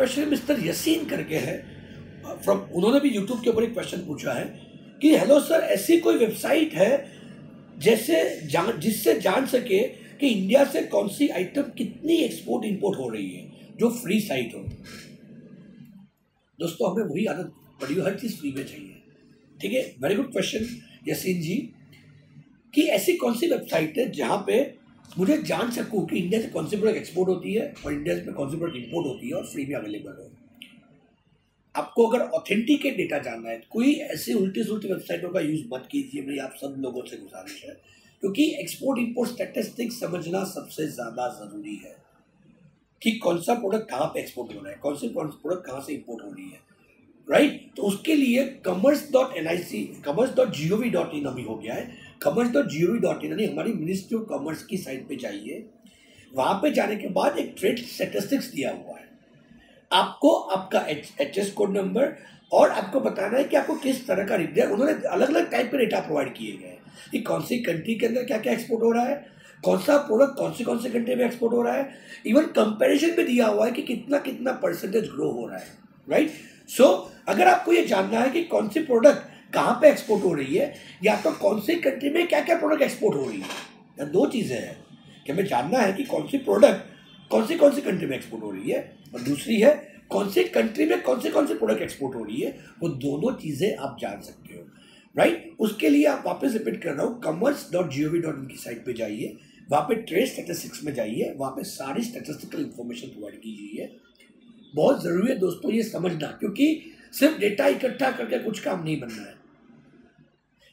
Question mister Yasin करके है from, उन्होंने भी यूट्यूब के ऊपर एक क्वेश्चन पूछा है कि हेलो सर, ऐसी कोई वेबसाइट है जिससे जान सके कि इंडिया से कौन सी आइटम कितनी एक्सपोर्ट इंपोर्ट हो रही है, जो फ्री साइट हो। दोस्तों, हमें वही आदत पड़ी हो, हर चीज़ फ्री में चाहिए। ठीक है, वेरी गुड क्वेश्चन यसीन जी, कि ऐसी कौन सी वेबसाइट है जहाँ पे मुझे जान सकूँ कि इंडिया से कौन सी प्रोडक्ट एक्सपोर्ट होती है और इंडिया से कौन सी प्रोडक्ट इंपोर्ट होती है और फ्री में अवेलेबल हो। आपको अगर ऑथेंटिकेट डेटा जानना है, कोई ऐसी उल्टी सुल्टी वेबसाइटों का यूज़ मत कीजिए, मेरी आप सब लोगों से गुजारिश है, क्योंकि एक्सपोर्ट इंपोर्ट स्टैटिस्टिक्स समझना सबसे ज़्यादा ज़रूरी है कि कौन सा प्रोडक्ट कहाँ पे एक्सपोर्ट हो रहा है, कौन सी प्रोडक्ट कहाँ से इंपोर्ट हो रही है, राइट। तो उसके लिए commerce.gov.in अभी हो गया है, commerce.gov.in यानी हमारी मिनिस्ट्री ऑफ कॉमर्स की साइट पे जाइए। वहाँ पे जाने के बाद एक ट्रेड स्टैटिस्टिक्स दिया हुआ है, आपको आपका HS कोड नंबर और आपको बताना है कि आपको किस तरह का डेटा, उन्होंने अलग अलग टाइप के डेटा प्रोवाइड किए गए हैं कि कौन सी कंट्री के अंदर क्या क्या एक्सपोर्ट हो रहा है, कौन सा प्रोडक्ट कौन सी कंट्री में एक्सपोर्ट हो रहा है, इवन कंपैरिजन भी दिया हुआ है कि कितना परसेंटेज ग्रो हो रहा है, राइट। सो अगर आपको ये जानना है कि कौन सी प्रोडक्ट कहाँ पे एक्सपोर्ट हो रही है या तो कौन सी कंट्री में क्या क्या प्रोडक्ट एक्सपोर्ट हो रही है, दो चीज़ें हैं कि हमें जानना है कि कौन सी प्रोडक्ट कौन सी कंट्री में एक्सपोर्ट हो रही है, और दूसरी है कौन सी कंट्री में कौन सी प्रोडक्ट एक्सपोर्ट हो रही है। वो दोनों चीज़ें आप जान सकते हो, राइट। उसके लिए आप वापस रिपीट कर रहा हूँ, commerce.gov.in की साइट पे जाइए, वहाँ पे ट्रेड स्टैटिस्टिक्स में जाइए, वहाँ पे सारी स्टैटिस्टिकल इंफॉर्मेशन प्रोवाइड कीजिए। बहुत ज़रूरी है दोस्तों ये समझना, क्योंकि सिर्फ डेटा इकट्ठा करके कुछ काम नहीं बनना है।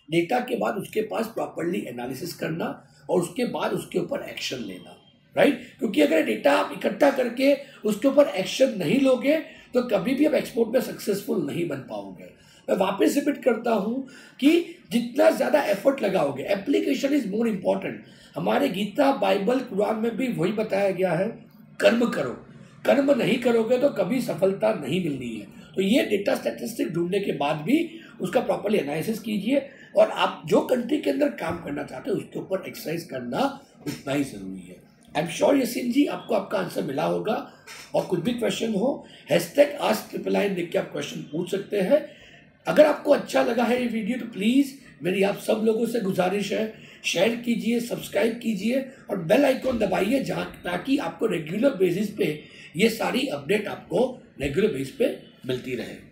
डेटा के बाद उसके पास प्रॉपरली एनालिसिस करना और उसके बाद उसके ऊपर एक्शन लेना, राइट। क्योंकि अगर डेटा आप इकट्ठा करके उसके ऊपर एक्शन नहीं लोगे तो कभी भी आप एक्सपोर्ट में सक्सेसफुल नहीं बन पाओगे। मैं वापस रिपीट करता हूँ कि जितना ज़्यादा एफर्ट लगाओगे, एप्लीकेशन इज मोर इम्पॉर्टेंट। हमारे गीता, बाइबल, कुरान में भी वही बताया गया है, कर्म करो। कर्म नहीं करोगे तो कभी सफलता नहीं मिलनी है। तो ये डेटा स्टैटिस्टिक ढूंढने के बाद भी उसका प्रॉपरली एनालिसिस कीजिए, और आप जो कंट्री के अंदर काम करना चाहते हो उसके ऊपर एक्सरसाइज करना उतना ही ज़रूरी है। आई एम श्योर यसीन जी आपको आपका आंसर मिला होगा, और कुछ भी क्वेश्चन हो #AskNick लिख के आप क्वेश्चन पूछ सकते हैं। अगर आपको अच्छा लगा है ये वीडियो तो प्लीज़ मेरी आप सब लोगों से गुजारिश है, शेयर कीजिए, सब्सक्राइब कीजिए और बेल आइकॉन दबाइए, ताकि आपको रेगुलर बेसिस पे ये सारी अपडेट आपको रेगुलर बेसिस पे मिलती रहे।